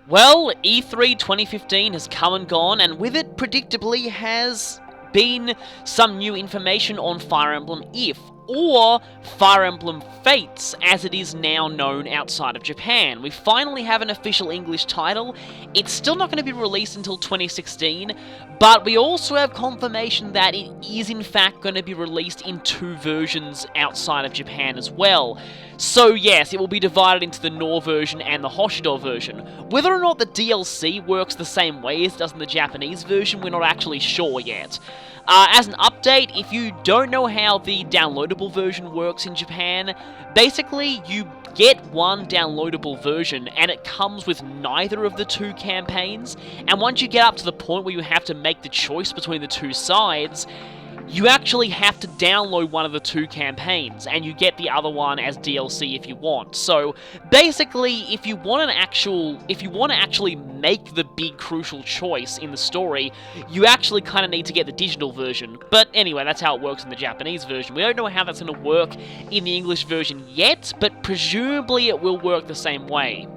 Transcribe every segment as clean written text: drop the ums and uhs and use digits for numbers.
Well, E3 2015 has come and gone, and with it, predictably, has been some new information on Fire Emblem If, or Fire Emblem Fates, as it is now known outside of Japan. We finally have an official English title. It's still not going to be released until 2016, but we also have confirmation that it is in fact going to be released in 2 versions outside of Japan as well. So yes, it will be divided into the Nor version and the Hoshido version. Whether or not the DLC works the same way as it does in the Japanese version, we're not actually sure yet. As an update, if you don't know how the downloadable version works in Japan, basically you get one downloadable version and it comes with neither of the 2 campaigns, and once you get up to the point where you have to make the choice between the 2 sides, you actually have to download one of the 2 campaigns, and you get the other one as DLC if you want. So basically, if you want to actually make the big crucial choice in the story, you actually kind of need to get the digital version. But anyway, that's how it works in the Japanese version. We don't know how that's going to work in the English version yet, but presumably it will work the same way.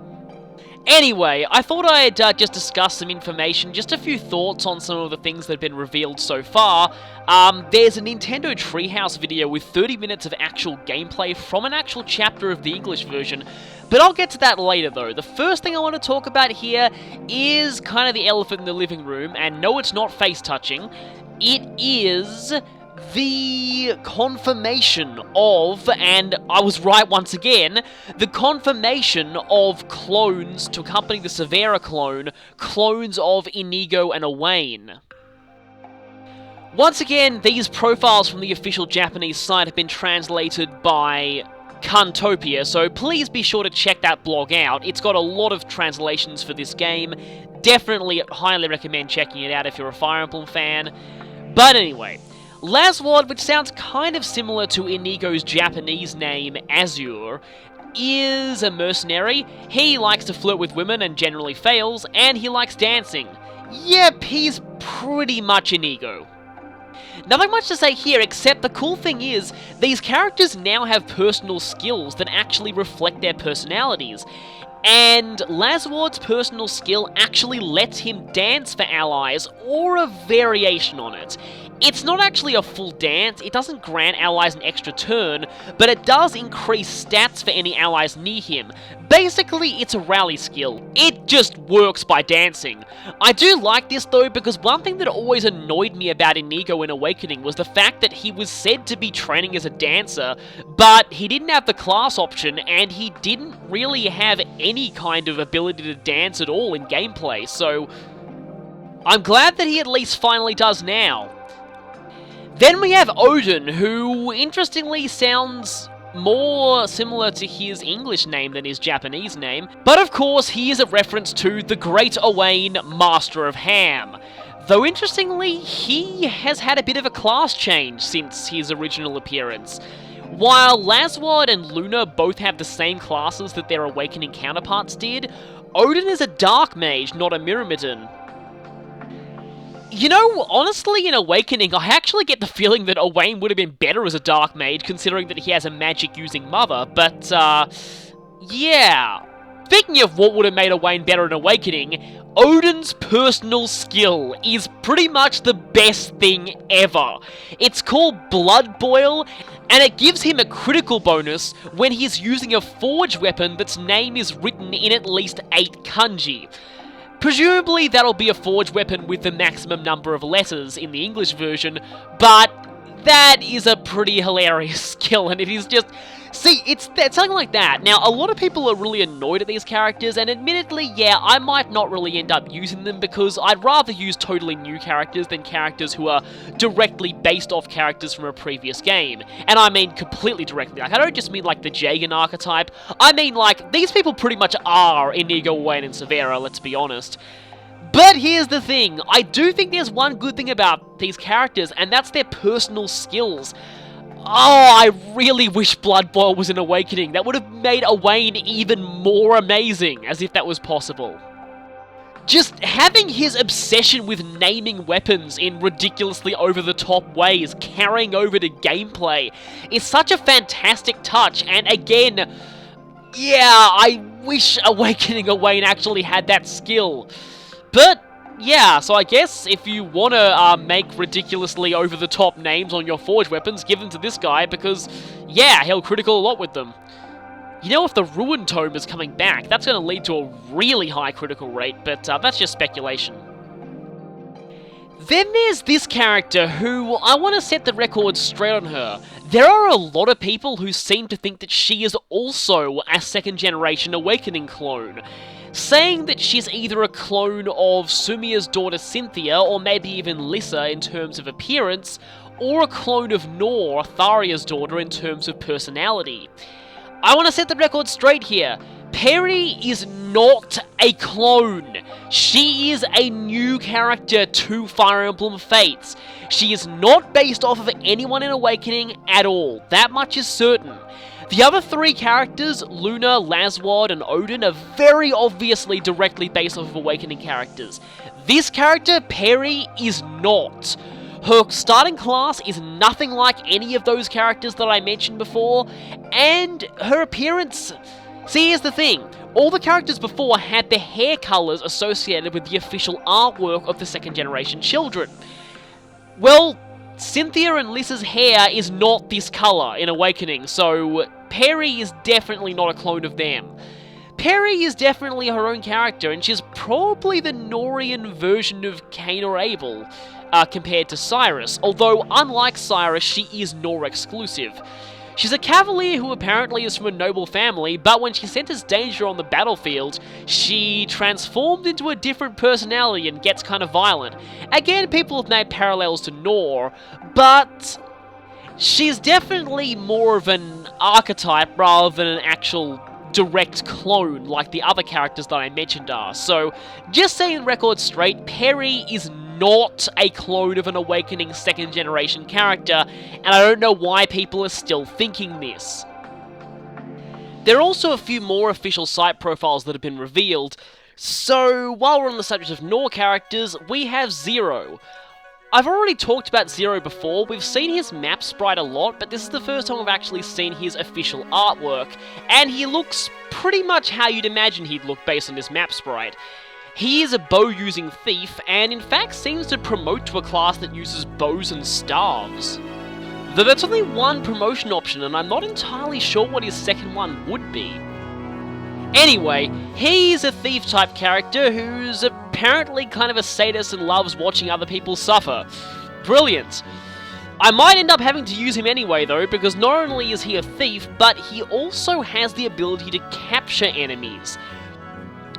Anyway, I thought I'd just discuss some information, just a few thoughts on some of the things that have been revealed so far. There's a Nintendo Treehouse video with 30 minutes of actual gameplay from an actual chapter of the English version, but I'll get to that later though. The first thing I want to talk about here is kind of the elephant in the living room, and no, it's not face touching. It is the confirmation of, and I was right once again, the confirmation of clones to accompany the Severa clone, clones of Inigo and Owain. Once again, these profiles from the official Japanese site have been translated by Cantopia, so please be sure to check that blog out. It's got a lot of translations for this game. Definitely highly recommend checking it out if you're a Fire Emblem fan. But anyway, Laswad, which sounds kind of similar to Inigo's Japanese name, Azure, is a mercenary. He likes to flirt with women and generally fails, and he likes dancing. Yep, he's pretty much Inigo. Nothing much to say here, except the cool thing is, these characters now have personal skills that actually reflect their personalities. And Lasward's personal skill actually lets him dance for allies, or a variation on it. It's not actually a full dance, it doesn't grant allies an extra turn, but it does increase stats for any allies near him. Basically, it's a rally skill. It just works by dancing. I do like this though, because one thing that always annoyed me about Inigo in Awakening was the fact that he was said to be training as a dancer, but he didn't have the class option, and he didn't really have any kind of ability to dance at all in gameplay, so I'm glad that he at least finally does now. Then we have Odin, who interestingly sounds more similar to his English name than his Japanese name, but of course he is a reference to the Great Owain, Master of Ham. Though interestingly, he has had a bit of a class change since his original appearance. While Laswad and Luna both have the same classes that their Awakening counterparts did, Odin is a Dark Mage, not a Myrmidon. You know, honestly, in Awakening, I actually get the feeling that Owain would have been better as a Dark Mage, considering that he has a magic-using mother, but, yeah. Speaking of what would have made Owain better in Awakening, Odin's personal skill is pretty much the best thing ever. It's called Blood Boil, and it gives him a critical bonus when he's using a forged weapon that's name is written in at least 8 kanji. Presumably that'll be a forged weapon with the maximum number of letters in the English version, but that is a pretty hilarious skill, and it is just... See, it's something like that. Now, a lot of people are really annoyed at these characters, and admittedly, yeah, I might not really end up using them because I'd rather use totally new characters than characters who are directly based off characters from a previous game. And I mean completely directly. Like, I don't just mean like the Jagan archetype. I mean like, these people pretty much are Inigo, Wayne, and Severa, let's be honest. But here's the thing, I do think there's one good thing about these characters, and that's their personal skills. Oh, I really wish Blood Boil was in Awakening. That would have made Owain even more amazing, as if that was possible. Just having his obsession with naming weapons in ridiculously over-the-top ways carrying over to gameplay is such a fantastic touch, and again, yeah, I wish Awakening Owain actually had that skill. But, yeah, so I guess if you want to make ridiculously over-the-top names on your forge weapons, give them to this guy, because, yeah, he'll critical a lot with them. You know, if the Ruin Tome is coming back, that's going to lead to a really high critical rate, but that's just speculation. Then there's this character who I want to set the record straight on her. There are a lot of people who seem to think that she is also a second-generation Awakening clone, saying that she's either a clone of Sumia's daughter Cynthia, or maybe even Lissa in terms of appearance, or a clone of Nor, Tharia's daughter, in terms of personality. I want to set the record straight here. Perry is not a clone. She is a new character to Fire Emblem Fates. She is not based off of anyone in Awakening at all. That much is certain. The other three characters, Luna, Laswad, and Odin, are very obviously directly based off of Awakening characters. This character, Perry, is not. Her starting class is nothing like any of those characters that I mentioned before, and her appearance... See, here's the thing. All the characters before had the hair colours associated with the official artwork of the second-generation children. Well, Cynthia and Lissa's hair is not this colour in Awakening, so Perry is definitely not a clone of them. Perry is definitely her own character, and she's probably the Norian version of Cain or Abel, compared to Cyrus, although unlike Cyrus, she is Nor exclusive. She's a cavalier who apparently is from a noble family, but when she senses danger on the battlefield, she transformed into a different personality and gets kind of violent. Again, people have made parallels to Nor, but she's definitely more of an archetype rather than an actual direct clone like the other characters that I mentioned are. So, just setting the record straight, Perry is not a clone of an Awakening second generation character, and I don't know why people are still thinking this. There are also a few more official site profiles that have been revealed, so while we're on the subject of Nor characters, we have Zero. I've already talked about Zero before. We've seen his map sprite a lot, but this is the first time I've actually seen his official artwork, and he looks pretty much how you'd imagine he'd look based on this map sprite. He is a bow-using thief, and in fact seems to promote to a class that uses bows and staves. Though that's only one promotion option, and I'm not entirely sure what his second one would be. Anyway, he's a thief-type character who's apparently kind of a sadist and loves watching other people suffer. Brilliant. I might end up having to use him anyway though, because not only is he a thief, but he also has the ability to capture enemies.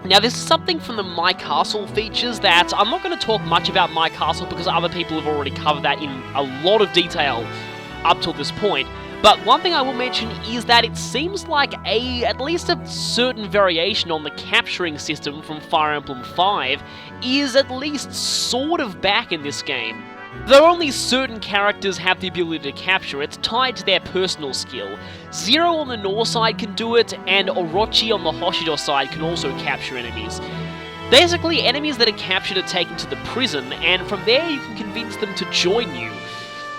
Now, this is something from the My Castle features that I'm not going to talk much about My Castle because other people have already covered that in a lot of detail up till this point. But one thing I will mention is that it seems like at least a certain variation on the capturing system from Fire Emblem 5 is at least sort of back in this game. Though only certain characters have the ability to capture, it's tied to their personal skill. Zero on the Nor side can do it, and Orochi on the Hoshido side can also capture enemies. Basically, enemies that are captured are taken to the prison, and from there you can convince them to join you.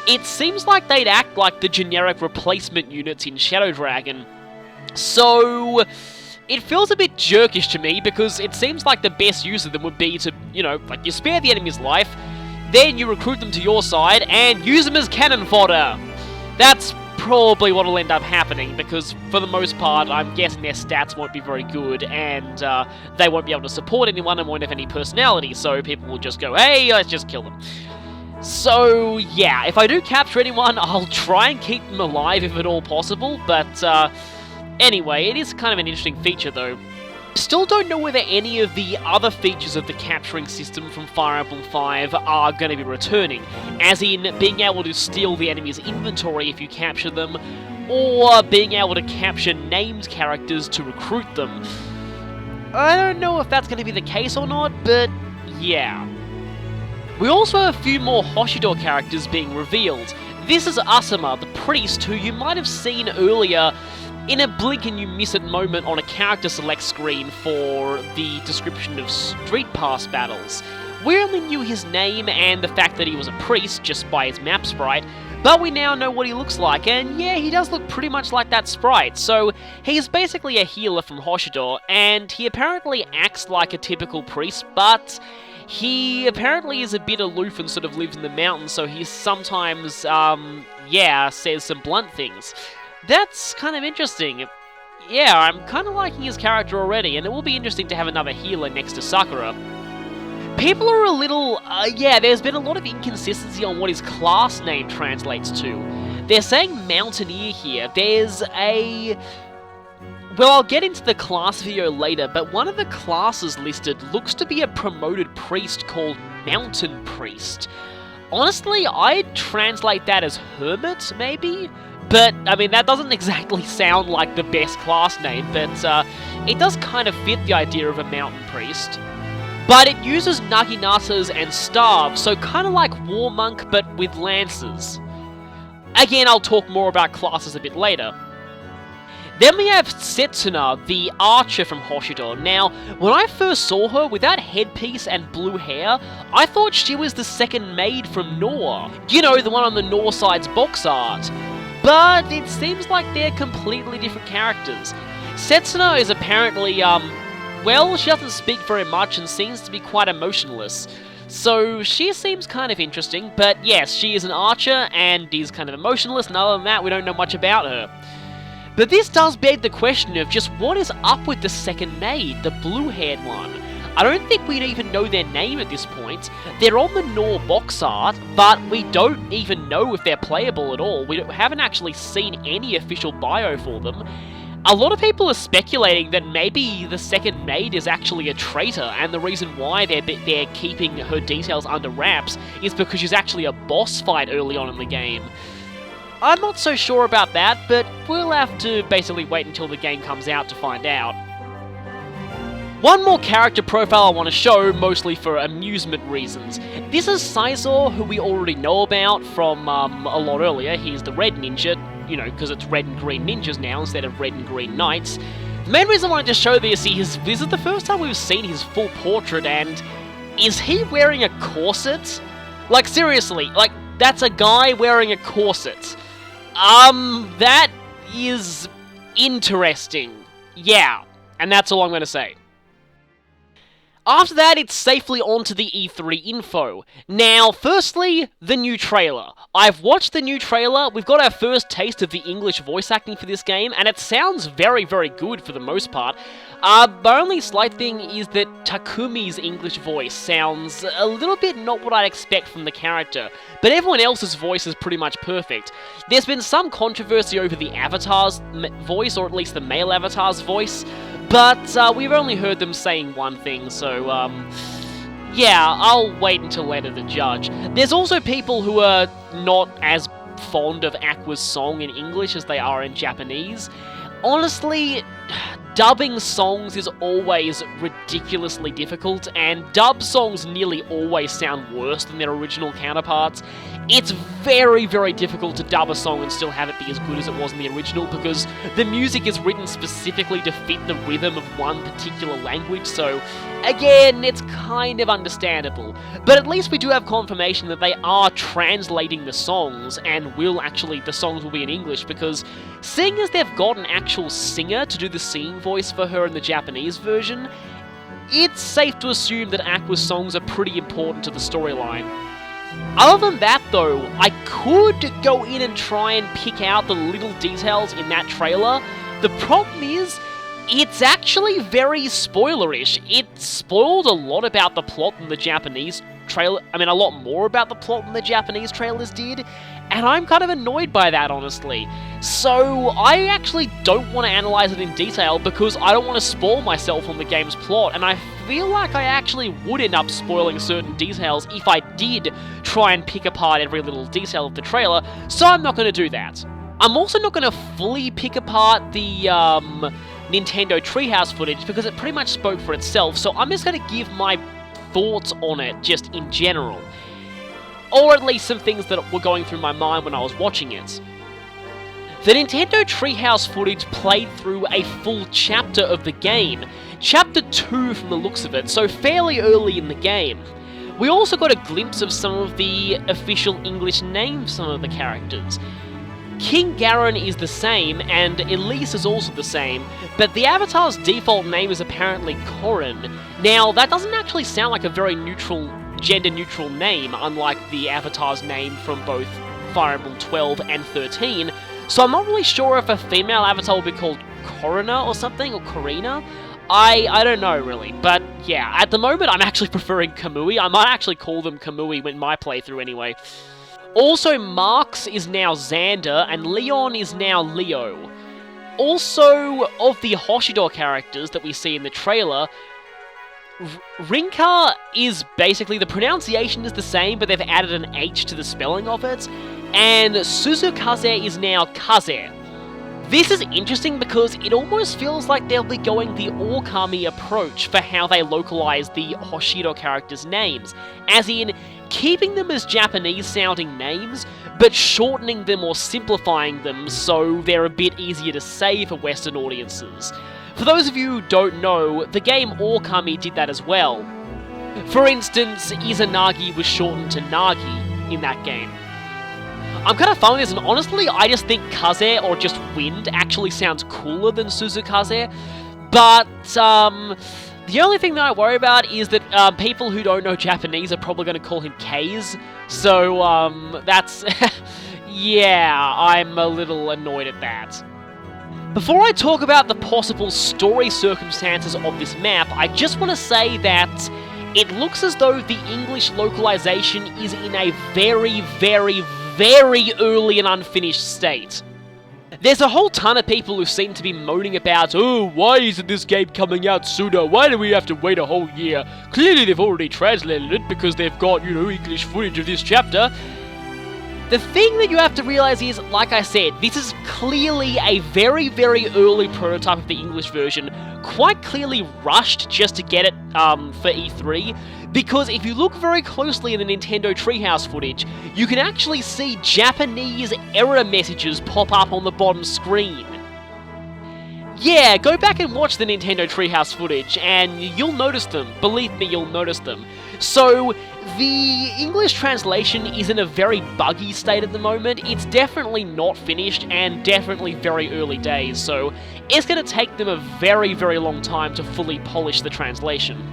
It seems like they'd act like the generic replacement units in Shadow Dragon. So, it feels a bit jerkish to me, because it seems like the best use of them would be to, like you spare the enemy's life, then you recruit them to your side, and use them as cannon fodder. That's probably what'll end up happening, because for the most part, I'm guessing their stats won't be very good, and they won't be able to support anyone and won't have any personality, so people will just go, hey, let's just kill them. So, yeah, if I do capture anyone, I'll try and keep them alive if at all possible, but anyway, it is kind of an interesting feature, though. Still don't know whether any of the other features of the capturing system from Fire Emblem 5 are going to be returning, as in being able to steal the enemy's inventory if you capture them, or being able to capture named characters to recruit them. I don't know if that's going to be the case or not, but yeah. We also have a few more Hoshido characters being revealed. This is Asuma, the priest, who you might have seen earlier in a blink and you miss it moment on a character select screen for the description of Street Pass battles. We only knew his name and the fact that he was a priest just by his map sprite, But we now know what he looks like, and yeah, he does look pretty much like that sprite. So he's basically a healer from Hoshido, and he apparently acts like a typical priest, but he apparently is a bit aloof and sort of lives in the mountains, so he sometimes, says some blunt things. That's kind of interesting. Yeah, I'm kind of liking his character already, and it will be interesting to have another healer next to Sakura. People are a little, there's been a lot of inconsistency on what his class name translates to. They're saying Mountaineer here. Well, I'll get into the class video later, but one of the classes listed looks to be a promoted priest called Mountain Priest. Honestly, I'd translate that as Hermit, maybe? But, I mean, that doesn't exactly sound like the best class name, but it does kind of fit the idea of a Mountain Priest. But it uses Naginatas and staves, so kind of like War Monk, but with lances. Again, I'll talk more about classes a bit later. Then we have Setsuna, the archer from Hoshido. Now, when I first saw her with that headpiece and blue hair, I thought she was the second maid from Nohr. You know, the one on the Nohr side's box art. But it seems like they're completely different characters. Setsuna is apparently, she doesn't speak very much and seems to be quite emotionless. So she seems kind of interesting, but yes, she is an archer and is kind of emotionless, and other than that, we don't know much about her. But this does beg the question of just what is up with the second maid, the blue-haired one. I don't think we even know their name at this point. They're on the Nohr box art, but we don't even know if they're playable at all. We haven't actually seen any official bio for them. A lot of people are speculating that maybe the second maid is actually a traitor, and the reason why they're keeping her details under wraps is because she's actually a boss fight early on in the game. I'm not so sure about that, but we'll have to basically wait until the game comes out to find out. One more character profile I want to show, mostly for amusement reasons. This is Sizor, who we already know about from a lot earlier. He's the red ninja, you know, because it's red and green ninjas now instead of red and green knights. The main reason I wanted to show this is the first time we've seen his full portrait, and is he wearing a corset? Like, seriously, like, that's a guy wearing a corset. That is interesting. Yeah, and that's all I'm going to say. After that, it's safely on to the E3 info. Now, firstly, the new trailer. I've watched the new trailer, we've got our first taste of the English voice acting for this game, and it sounds very, very good for the most part. The only slight thing is that Takumi's English voice sounds a little bit not what I'd expect from the character, but everyone else's voice is pretty much perfect. There's been some controversy over the Avatar's voice, or at least the male Avatar's voice, but we've only heard them saying one thing, so, yeah, I'll wait until later to judge. There's also people who are not as fond of Aqua's song in English as they are in Japanese. Honestly, dubbing songs is always ridiculously difficult, and dub songs nearly always sound worse than their original counterparts. It's very, very difficult to dub a song and still have it be as good as it was in the original, because the music is written specifically to fit the rhythm of one particular language, so again, it's kind of understandable. But at least we do have confirmation that they are translating the songs, and the songs will be in English, because seeing as they've got an actual singer to do the singing voice for her in the Japanese version, it's safe to assume that Aqua's songs are pretty important to the storyline. Other than that, though, I could go in and try and pick out the little details in that trailer. The problem is, it's actually very spoilerish. It spoiled a lot about the plot in the Japanese trailer. I mean, a lot more about the plot than the Japanese trailers did, and I'm kind of annoyed by that, honestly. So, I actually don't want to analyze it in detail because I don't want to spoil myself on the game's plot, and I feel like I actually would end up spoiling certain details if I did try and pick apart every little detail of the trailer, so I'm not going to do that. I'm also not going to fully pick apart the Nintendo Treehouse footage because it pretty much spoke for itself, so I'm just going to give my thoughts on it just in general. Or at least some things that were going through my mind when I was watching it. The Nintendo Treehouse footage played through a full chapter of the game. Chapter 2 from the looks of it, so fairly early in the game. We also got a glimpse of some of the official English names for some of the characters. King Garen is the same, and Elise is also the same, but the Avatar's default name is apparently Corrin. Now, that doesn't actually sound like a very gender-neutral name, unlike the Avatar's name from both Fire Emblem 12 and 13, so I'm not really sure if a female Avatar will be called Corina or something, or Corina. I don't know, really, but yeah, at the moment I'm actually preferring Kamui. I might actually call them Kamui in my playthrough anyway. Also, Marx is now Xander, and Leon is now Leo. Also, of the Hoshidor characters that we see in the trailer, Rinka is basically, the pronunciation is the same, but they've added an H to the spelling of it, and Suzukaze is now Kaze. This is interesting because it almost feels like they'll be going the Okami approach for how they localize the Hoshido characters' names, as in keeping them as Japanese-sounding names, but shortening them or simplifying them so they're a bit easier to say for Western audiences. For those of you who don't know, the game Okami did that as well. For instance, Izanagi was shortened to Nagi in that game. I'm kind of fun with this, and honestly, I just think Kaze, or just Wind, actually sounds cooler than Suzukaze, but, the only thing that I worry about is that, people who don't know Japanese are probably going to call him Kaze, so, that's... yeah, I'm a little annoyed at that. Before I talk about the possible story circumstances of this map, I just want to say that it looks as though the English localization is in a very, very, very early and unfinished state. There's a whole ton of people who seem to be moaning about, oh, why isn't this game coming out sooner? Why do we have to wait a whole year? Clearly they've already translated it because they've got, English footage of this chapter. The thing that you have to realize is, like I said, this is clearly a very, very early prototype of the English version, quite clearly rushed just to get it for E3, because if you look very closely in the Nintendo Treehouse footage, you can actually see Japanese error messages pop up on the bottom screen. Yeah, go back and watch the Nintendo Treehouse footage, and you'll notice them. Believe me, you'll notice them. So, the English translation is in a very buggy state at the moment. It's definitely not finished, and definitely very early days, so it's going to take them a very, very long time to fully polish the translation.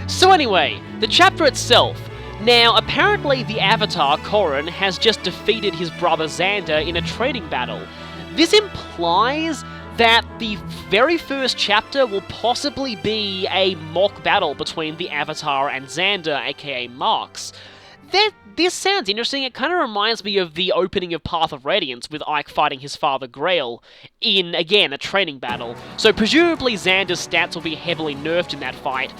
So anyway, the chapter itself. Now, apparently the Avatar, Corrin, has just defeated his brother Xander in a training battle. This implies that the very first chapter will possibly be a mock battle between the Avatar and Xander, aka Marx. This sounds interesting. It kind of reminds me of the opening of Path of Radiance with Ike fighting his father Grail in, again, a training battle. So presumably Xander's stats will be heavily nerfed in that fight.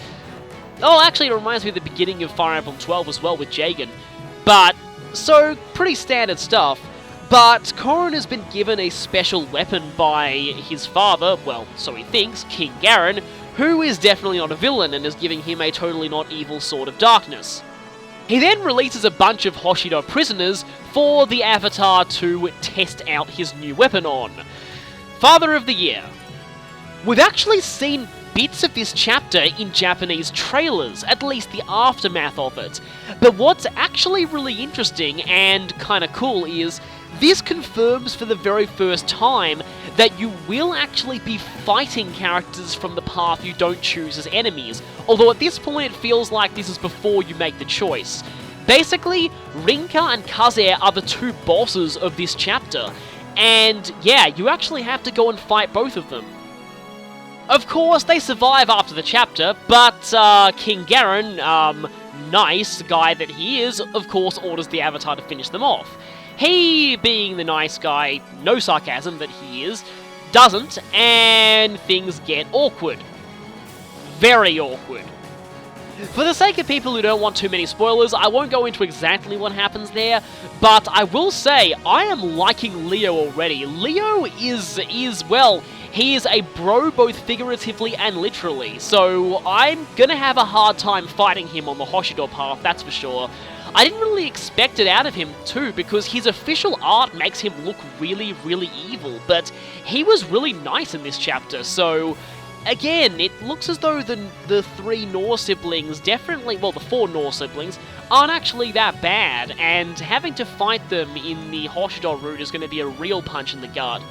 Oh, actually it reminds me of the beginning of Fire Emblem 12 as well with Jagan. But, so, pretty standard stuff. But Corrin has been given a special weapon by his father, well, so he thinks, King Garen, who is definitely not a villain and is giving him a totally not evil Sword of Darkness. He then releases a bunch of Hoshido prisoners for the Avatar to test out his new weapon on. Father of the Year. We've actually seen bits of this chapter in Japanese trailers, at least the aftermath of it. But what's actually really interesting and kinda cool is this confirms for the very first time that you will actually be fighting characters from the path you don't choose as enemies, although at this point it feels like this is before you make the choice. Basically, Rinka and Kaze are the two bosses of this chapter, and yeah, you actually have to go and fight both of them. Of course, they survive after the chapter, but King Garen, nice guy that he is, of course orders the Avatar to finish them off. He, being the nice guy, no sarcasm that he is, doesn't, and things get awkward. Very awkward. For the sake of people who don't want too many spoilers, I won't go into exactly what happens there, but I will say, I am liking Leo already. Leo is well, he is a bro both figuratively and literally, so I'm gonna have a hard time fighting him on the Hoshido path, that's for sure. I didn't really expect it out of him too, because his official art makes him look really, really evil, but he was really nice in this chapter, so again, it looks as though the three Nor siblings definitely, well, the four Nor siblings, aren't actually that bad, and having to fight them in the Hoshido route is going to be a real punch in the gut.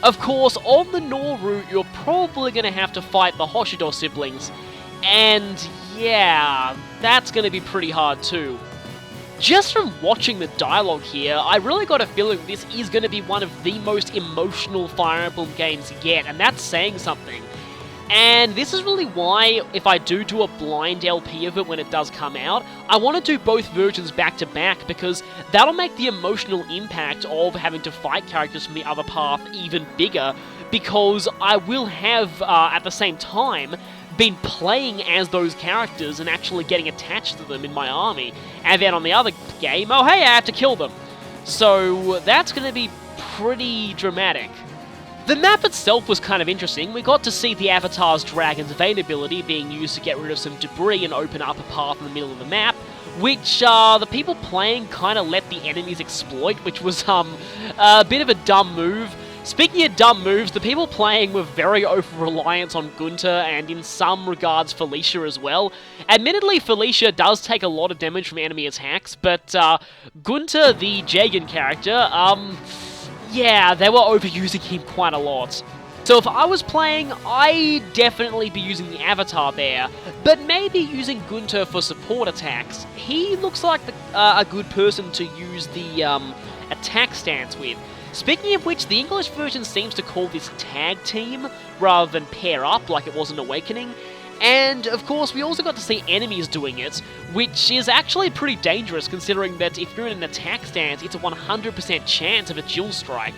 Of course, on the Nor route, you're probably going to have to fight the Hoshido siblings, and yeah, that's going to be pretty hard too. Just from watching the dialogue here, I really got a feeling this is going to be one of the most emotional Fire Emblem games yet, and that's saying something. And this is really why, if I do a blind LP of it when it does come out, I want to do both versions back to back, because that'll make the emotional impact of having to fight characters from the other path even bigger, because I will have, at the same time, been playing as those characters and actually getting attached to them in my army. And then on the other game, oh hey, I have to kill them. So that's going to be pretty dramatic. The map itself was kind of interesting. We got to see the Avatar's Dragon's Vein ability being used to get rid of some debris and open up a path in the middle of the map, which the people playing kind of let the enemies exploit, which was a bit of a dumb move. Speaking of dumb moves, the people playing were very over-reliant on Gunter, and in some regards Felicia as well. Admittedly, Felicia does take a lot of damage from enemy attacks, but Gunter, the Jagan character, yeah, they were overusing him quite a lot. So if I was playing, I'd definitely be using the Avatar there, but maybe using Gunter for support attacks. He looks like a good person to use the attack stance with. Speaking of which, the English version seems to call this tag team rather than pair up like it was in Awakening. And, of course, we also got to see enemies doing it, which is actually pretty dangerous considering that if you're in an attack stance, it's a 100% chance of a dual strike.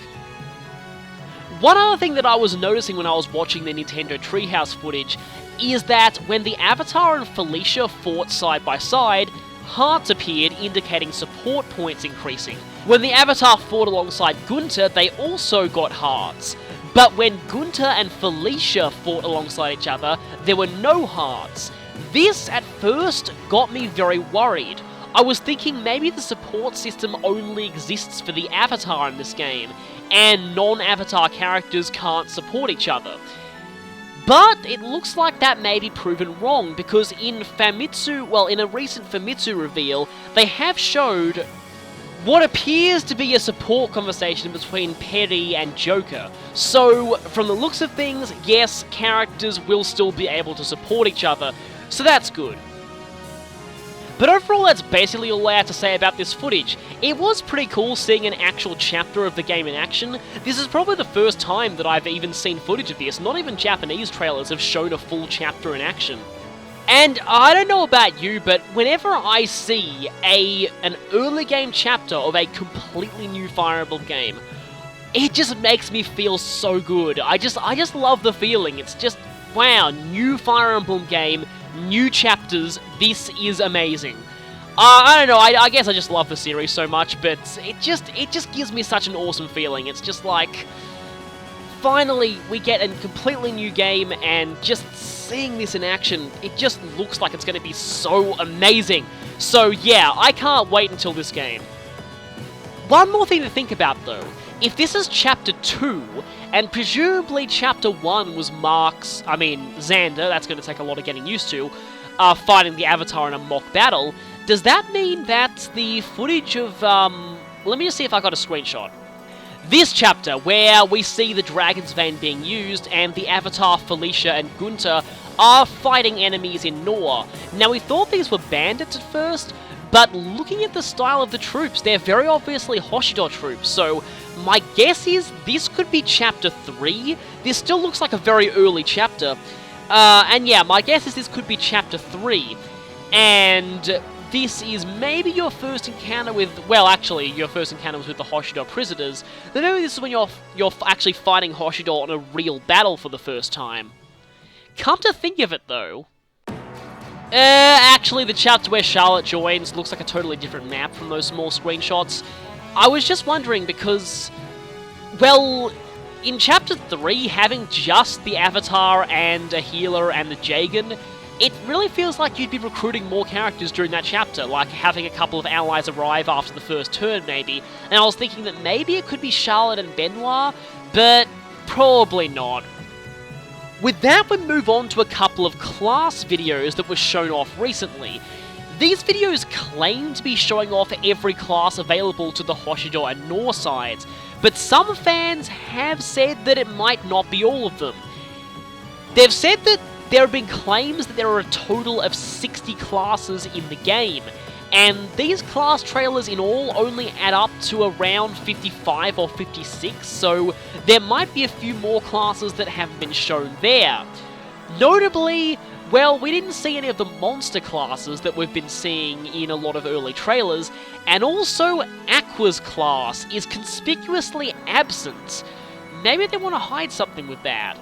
One other thing that I was noticing when I was watching the Nintendo Treehouse footage is that when the Avatar and Felicia fought side by side, hearts appeared indicating support points increasing. When the Avatar fought alongside Gunter, they also got hearts. But when Gunter and Felicia fought alongside each other, there were no hearts. This, at first, got me very worried. I was thinking maybe the support system only exists for the Avatar in this game, and non-Avatar characters can't support each other. But it looks like that may be proven wrong, because in Famitsu, well, in a recent Famitsu reveal, they have showed what appears to be a support conversation between Perry and Joker. So, from the looks of things, yes, characters will still be able to support each other, so that's good. But overall, that's basically all I have to say about this footage. It was pretty cool seeing an actual chapter of the game in action. This is probably the first time that I've even seen footage of this. Not even Japanese trailers have shown a full chapter in action. And I don't know about you, but whenever I see an early game chapter of a completely new Fire Emblem game, it just makes me feel so good. I just love the feeling. It's just, wow, new Fire Emblem game, new chapters, this is amazing. I don't know, I guess I just love the series so much, but it just gives me such an awesome feeling. It's just like, finally, we get a completely new game, and just seeing this in action, it just looks like it's going to be so amazing. So yeah, I can't wait until this game. One more thing to think about though, if this is Chapter 2, and presumably Chapter 1 was Xander, that's going to take a lot of getting used to, fighting the Avatar in a mock battle, does that mean that the footage of, let me just see if I got a screenshot. This chapter, where we see the Dragon's Vein being used, and the Avatar, Felicia, and Gunter are fighting enemies in Nor. Now, we thought these were bandits at first, but looking at the style of the troops, they're very obviously Hoshido troops, so my guess is this could be Chapter 3. This still looks like a very early chapter. And yeah, my guess is this could be Chapter 3. And this is maybe your first encounter with, well, actually, your first encounter was with the Hoshido prisoners. Then maybe this is when you're actually fighting Hoshido on a real battle for the first time. Come to think of it, though, actually, the chapter where Charlotte joins looks like a totally different map from those small screenshots. I was just wondering because, well, in Chapter 3, having just the Avatar and a healer and the Jagan, it really feels like you'd be recruiting more characters during that chapter, like having a couple of allies arrive after the first turn, maybe. And I was thinking that maybe it could be Charlotte and Benoit, but probably not. With that, we move on to a couple of class videos that were shown off recently. These videos claim to be showing off every class available to the Hoshido and Nor sides, but some fans have said that it might not be all of them. They've said that there have been claims that there are a total of 60 classes in the game, and these class trailers in all only add up to around 55 or 56, so there might be a few more classes that haven't been shown there. Notably, well, we didn't see any of the monster classes that we've been seeing in a lot of early trailers, and also Aqua's class is conspicuously absent. Maybe they want to hide something with that.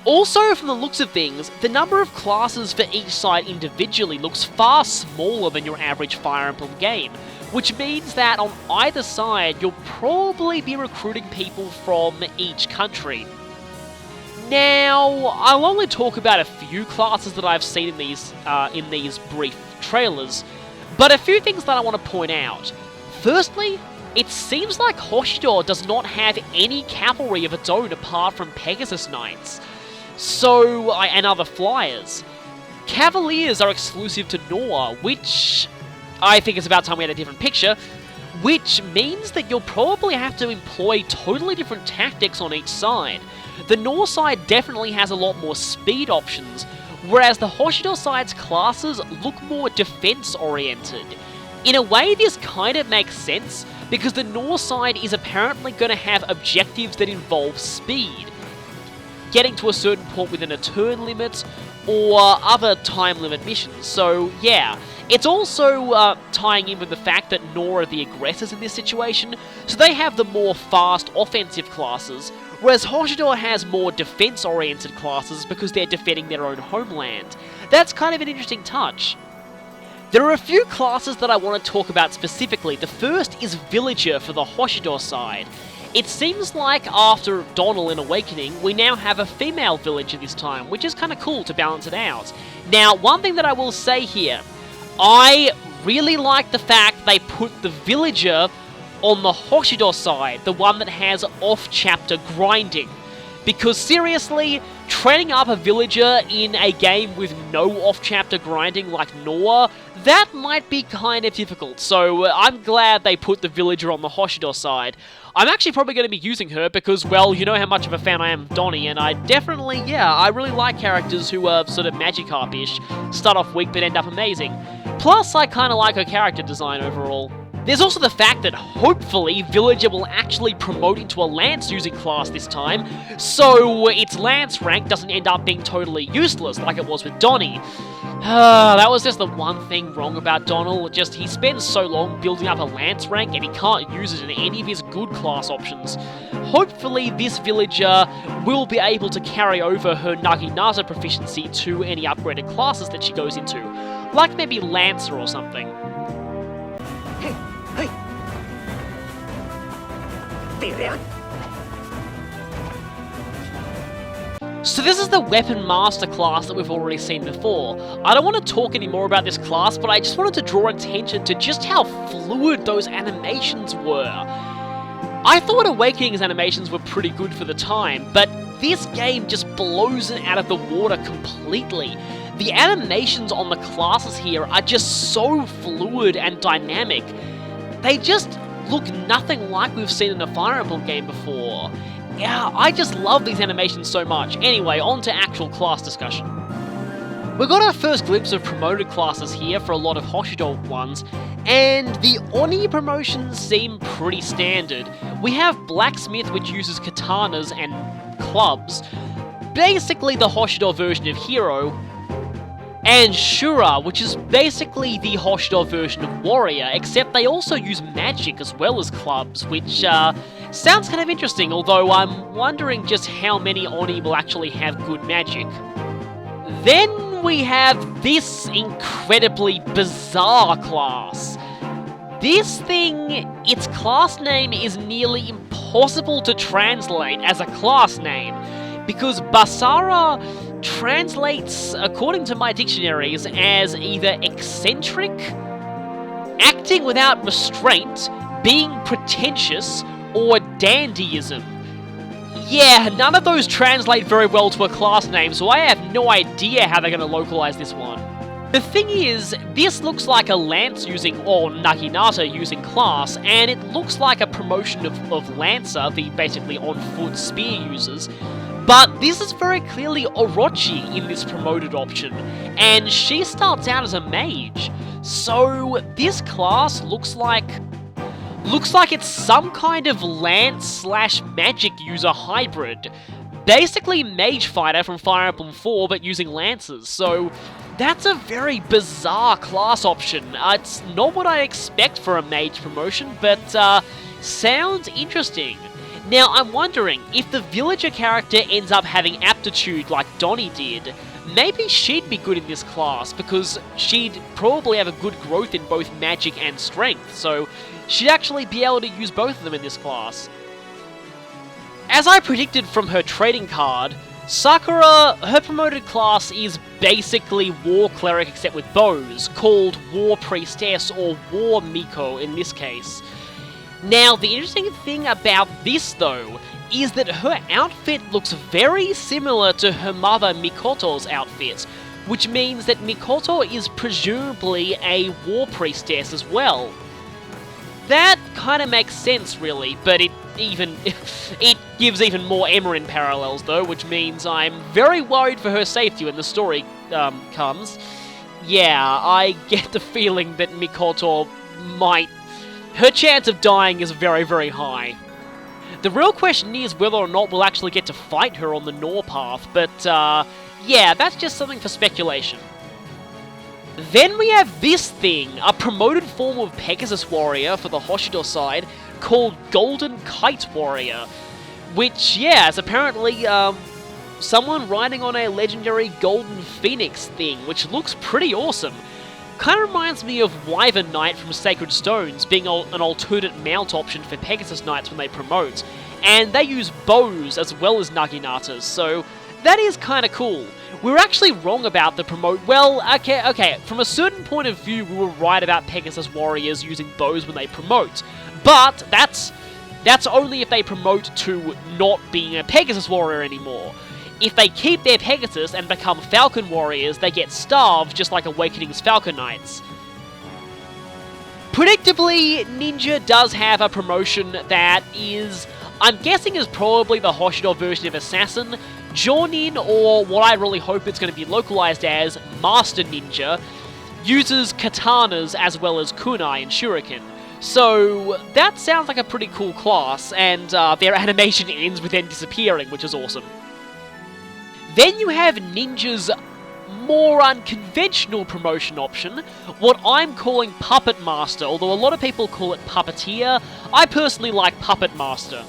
Also, from the looks of things, the number of classes for each side individually looks far smaller than your average Fire Emblem game, which means that on either side you'll probably be recruiting people from each country. Now, I'll only talk about a few classes that I've seen in these brief trailers, but a few things that I want to point out. Firstly, it seems like Hoshido does not have any cavalry of its own apart from Pegasus Knights, and other flyers. Cavaliers are exclusive to Nor, which I think it's about time we had a different picture, which means that you'll probably have to employ totally different tactics on each side. The Nor side definitely has a lot more speed options, whereas the Hoshido side's classes look more defense-oriented. In a way, this kind of makes sense, because the Nor side is apparently going to have objectives that involve speed, getting to a certain point within a turn limit, or other time limit missions, so yeah. It's also tying in with the fact that Nor are the aggressors in this situation, so they have the more fast offensive classes, whereas Hoshido has more defense-oriented classes because they're defending their own homeland. That's kind of an interesting touch. There are a few classes that I want to talk about specifically. The first is Villager for the Hoshido side. It seems like after Donal in Awakening, we now have a female villager this time, which is kind of cool to balance it out. Now, one thing that I will say here, I really like the fact they put the villager on the Hoshido side, the one that has off-chapter grinding. Because seriously, training up a villager in a game with no off-chapter grinding like Nor, that might be kind of difficult, so I'm glad they put the villager on the Hoshido side. I'm actually probably going to be using her because, well, you know how much of a fan I am of Donnie, and I definitely, I really like characters who are sort of Magikarp-ish, start off weak but end up amazing. Plus, I kind of like her character design overall. There's also the fact that hopefully Villager will actually promote into a Lance using class this time, so its Lance rank doesn't end up being totally useless like it was with Donnie. That was just the one thing wrong about Donal, just he spends so long building up a Lance rank and he can't use it in any of his good class options. Hopefully this Villager will be able to carry over her Naginata proficiency to any upgraded classes that she goes into, like maybe Lancer or something. So this is the Weapon Master class that we've already seen before. I don't want to talk any more about this class, but I just wanted to draw attention to just how fluid those animations were. I thought Awakening's animations were pretty good for the time, but this game just blows it out of the water completely. The animations on the classes here are just so fluid and dynamic. They just look nothing like we've seen in a Fire Emblem game before. Yeah, I just love these animations so much. Anyway, on to actual class discussion. We got our first glimpse of promoted classes here for a lot of Hoshido ones, and the Oni promotions seem pretty standard. We have Blacksmith, which uses katanas and clubs, basically the Hoshido version of Hero, and Shura, which is basically the Hoshido version of Warrior, except they also use magic as well as clubs, which sounds kind of interesting, although I'm wondering just how many Oni will actually have good magic. Then we have this incredibly bizarre class. This thing, its class name is nearly impossible to translate as a class name, because Basara translates, according to my dictionaries, as either eccentric, acting without restraint, being pretentious, or dandyism. Yeah, none of those translate very well to a class name, so I have no idea how they're going to localize this one. The thing is, this looks like a Lance using, or Naginata using class, and it looks like a promotion of Lancer, the basically on-foot spear users, but this is very clearly Orochi in this promoted option, and she starts out as a mage. So this class looks like it's some kind of Lance/magic user hybrid. Basically Mage Fighter from Fire Emblem 4, but using Lances, so that's a very bizarre class option. It's not what I expect for a mage promotion, but sounds interesting. Now, I'm wondering, if the villager character ends up having aptitude like Donnie did, maybe she'd be good in this class, because she'd probably have a good growth in both magic and strength, so she'd actually be able to use both of them in this class. As I predicted from her trading card, Sakura, her promoted class is basically War Cleric except with bows, called War Priestess or War Miko in this case. Now, the interesting thing about this, though, is that her outfit looks very similar to her mother Mikoto's outfit, which means that Mikoto is presumably a War Priestess as well. That kind of makes sense, really, but it gives even more Emerin parallels, though, which means I'm very worried for her safety when the story comes. Yeah, I get the feeling that Mikoto might... her chance of dying is very, very high. The real question is whether or not we'll actually get to fight her on the Nor path, but yeah, that's just something for speculation. Then we have this thing, a promoted form of Pegasus Warrior for the Hoshido side, called Golden Kite Warrior, which, yeah, is apparently someone riding on a legendary Golden Phoenix thing, which looks pretty awesome. Kind of reminds me of Wyvern Knight from Sacred Stones, being an alternate mount option for Pegasus Knights when they promote, and they use bows as well as Naginatas, so that is kind of cool. We were actually wrong about the promote. Well, okay, from a certain point of view, we were right about Pegasus Warriors using bows when they promote. But that's only if they promote to not being a Pegasus Warrior anymore. If they keep their Pegasus and become Falcon Warriors, they get starved just like Awakening's Falcon Knights. Predictably, Ninja does have a promotion that is, I'm guessing, is probably the Hoshido version of Assassin. Jonin, or what I really hope it's going to be localized as, Master Ninja, uses katanas as well as kunai and shuriken. So that sounds like a pretty cool class, and their animation ends with them disappearing, which is awesome. Then you have Ninja's more unconventional promotion option, what I'm calling Puppet Master, although a lot of people call it Puppeteer. I personally like Puppet Master.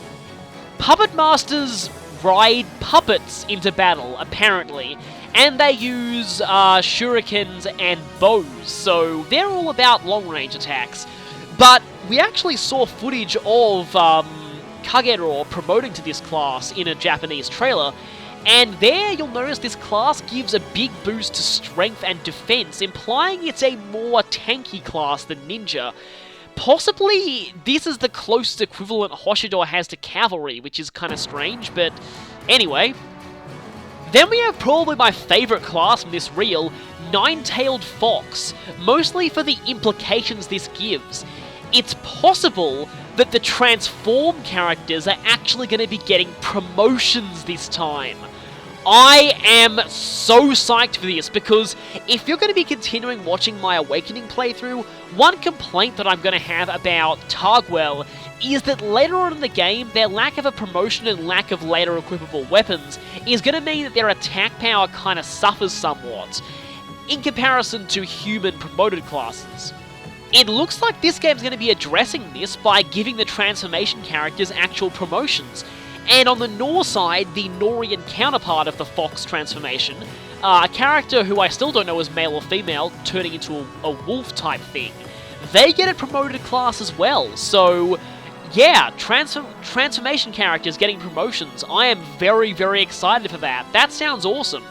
Puppet Masters ride puppets into battle, apparently, and they use shurikens and bows, so they're all about long-range attacks. But we actually saw footage of Kagero promoting to this class in a Japanese trailer, and there you'll notice this class gives a big boost to strength and defense, implying it's a more tanky class than Ninja. Possibly, this is the closest equivalent Hoshido has to Cavalry, which is kind of strange, but anyway. Then we have probably my favourite class from this reel, Nine-Tailed Fox, mostly for the implications this gives. It's possible that the Transform characters are actually going to be getting promotions this time. I am so psyched for this, because if you're going to be continuing watching my Awakening playthrough, one complaint that I'm going to have about Targwell is that later on in the game, their lack of a promotion and lack of later equipable weapons is going to mean that their attack power kind of suffers somewhat, in comparison to human promoted classes. It looks like this game's going to be addressing this by giving the transformation characters actual promotions. And on the Nor side, the Norian counterpart of the Fox transformation, a character who I still don't know is male or female, turning into a wolf-type thing, they get a promoted class as well. So, yeah, transformation characters getting promotions. I am very, very excited for that. That sounds awesome.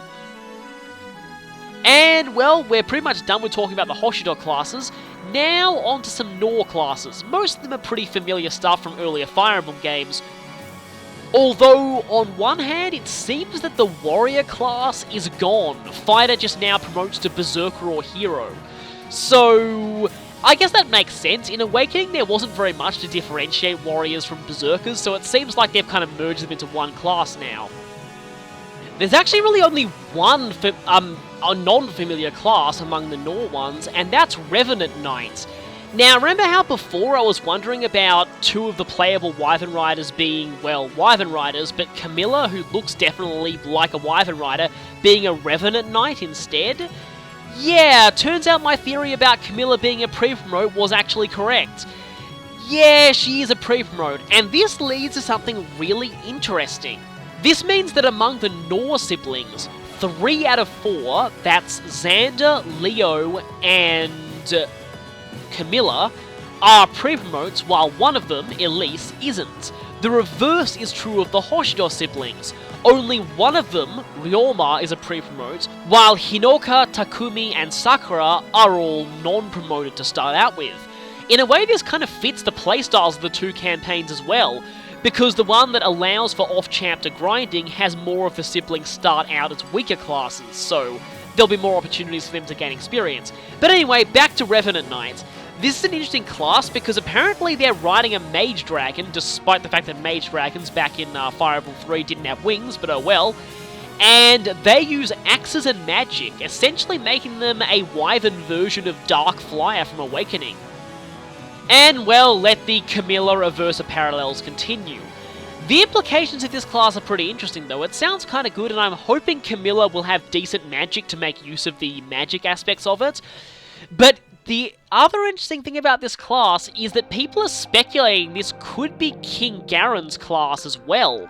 And, well, we're pretty much done with talking about the Hoshido classes. Now, on to some Nor classes. Most of them are pretty familiar stuff from earlier Fire Emblem games, Although, on one hand, it seems that the warrior class is gone. Fighter just now promotes to berserker or hero. So, I guess that makes sense. In Awakening, there wasn't very much to differentiate warriors from berserkers, so it seems like they've kind of merged them into one class now. There's actually really only one a non-familiar class among the Nor ones, and that's Revenant Knight. Now, remember how before I was wondering about two of the playable Wyvern Riders being, well, Wyvern Riders, but Camilla, who looks definitely like a Wyvern Rider, being a Revenant Knight instead? Yeah, turns out my theory about Camilla being a pre-promote was actually correct. Yeah, she is a pre-promote, and this leads to something really interesting. This means that among the Nor siblings, 3 out of 4, that's Xander, Leo, and Camilla, are pre-promotes, while one of them, Elise, isn't. The reverse is true of the Hoshido siblings. Only one of them, Ryoma, is a pre-promote, while Hinoka, Takumi, and Sakura are all non-promoted to start out with. In a way, this kind of fits the playstyles of the two campaigns as well, because the one that allows for off-chapter grinding has more of the siblings start out as weaker classes, so there'll be more opportunities for them to gain experience. But anyway, back to Revenant Knight. This is an interesting class because apparently they're riding a Mage Dragon, despite the fact that Mage Dragons back in Fire Emblem 3 didn't have wings, but oh well. And they use axes and magic, essentially making them a Wyvern version of Dark Flyer from Awakening. And, well, let the Camilla Reversa parallels continue. The implications of this class are pretty interesting though. It sounds kind of good, and I'm hoping Camilla will have decent magic to make use of the magic aspects of it. But the other interesting thing about this class is that people are speculating this could be King Garen's class as well.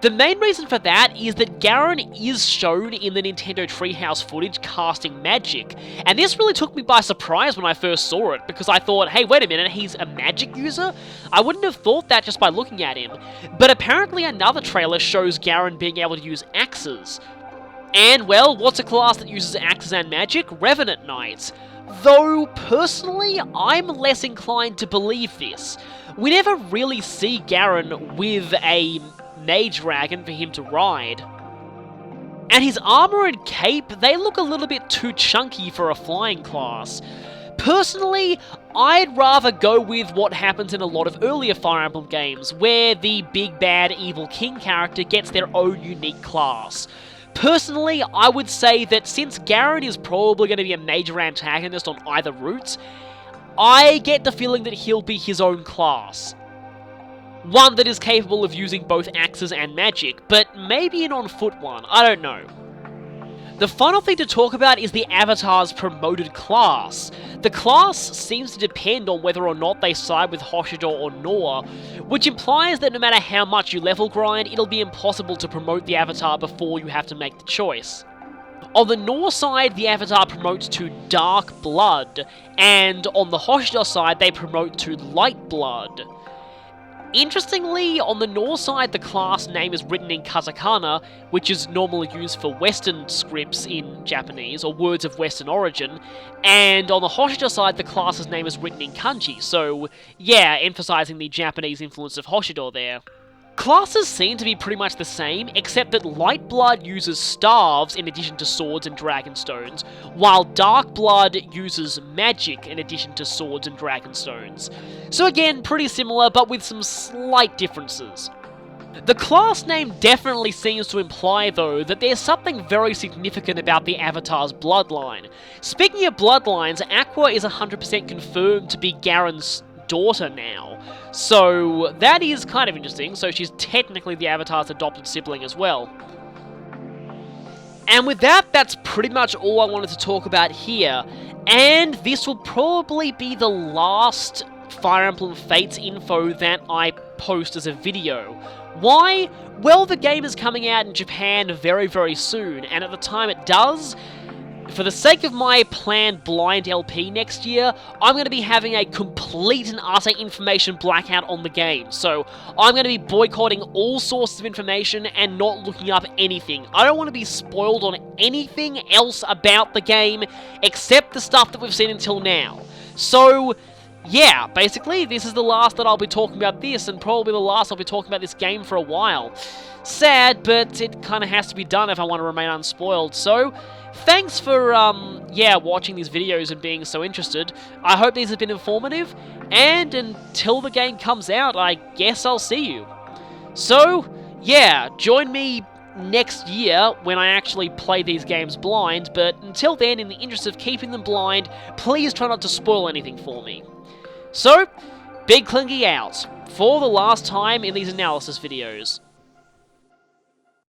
The main reason for that is that Garen is shown in the Nintendo Treehouse footage casting magic, and this really took me by surprise when I first saw it, because I thought, hey, wait a minute, he's a magic user? I wouldn't have thought that just by looking at him. But apparently another trailer shows Garen being able to use axes. And, well, what's a class that uses axes and magic? Revenant Knights. Though, personally, I'm less inclined to believe this. We never really see Garen with a Mage Dragon for him to ride. And his armor and cape, they look a little bit too chunky for a flying class. Personally, I'd rather go with what happens in a lot of earlier Fire Emblem games, where the big bad evil king character gets their own unique class. Personally, I would say that since Garen is probably going to be a major antagonist on either route, I get the feeling that he'll be his own class. One that is capable of using both axes and magic, but maybe an on-foot one, I don't know. The final thing to talk about is the Avatar's promoted class. The class seems to depend on whether or not they side with Hoshido or Nor, which implies that no matter how much you level grind, it'll be impossible to promote the Avatar before you have to make the choice. On the Nor side, the Avatar promotes to Dark Blood, and on the Hoshido side, they promote to Light Blood. Interestingly, on the Nor side, the class name is written in katakana, which is normally used for Western scripts in Japanese, or words of Western origin, and on the Hoshido side, the class's name is written in kanji, so yeah, emphasizing the Japanese influence of Hoshido there. Classes seem to be pretty much the same, except that Light Blood uses staves in addition to swords and dragon stones, while Dark Blood uses magic in addition to swords and dragon stones. So again, pretty similar, but with some slight differences. The class name definitely seems to imply, though, that there's something very significant about the Avatar's bloodline. Speaking of bloodlines, Aqua is 100% confirmed to be Garen's daughter now. So that is kind of interesting, so she's technically the Avatar's adopted sibling as well. And with that, that's pretty much all I wanted to talk about here, and this will probably be the last Fire Emblem Fates info that I post as a video. Why? Well, the game is coming out in Japan very, very soon, and at the time it does, for the sake of my planned blind LP next year, I'm going to be having a complete and utter information blackout on the game. So I'm going to be boycotting all sources of information and not looking up anything. I don't want to be spoiled on anything else about the game except the stuff that we've seen until now. So yeah, basically, this is the last that I'll be talking about this, and probably the last I'll be talking about this game for a while. Sad, but it kind of has to be done if I want to remain unspoiled. So, thanks for, yeah, watching these videos and being so interested. I hope these have been informative, and until the game comes out, I guess I'll see you. So, yeah, join me next year when I actually play these games blind, but until then, in the interest of keeping them blind, please try not to spoil anything for me. So, Big Clinky out, for the last time in these analysis videos.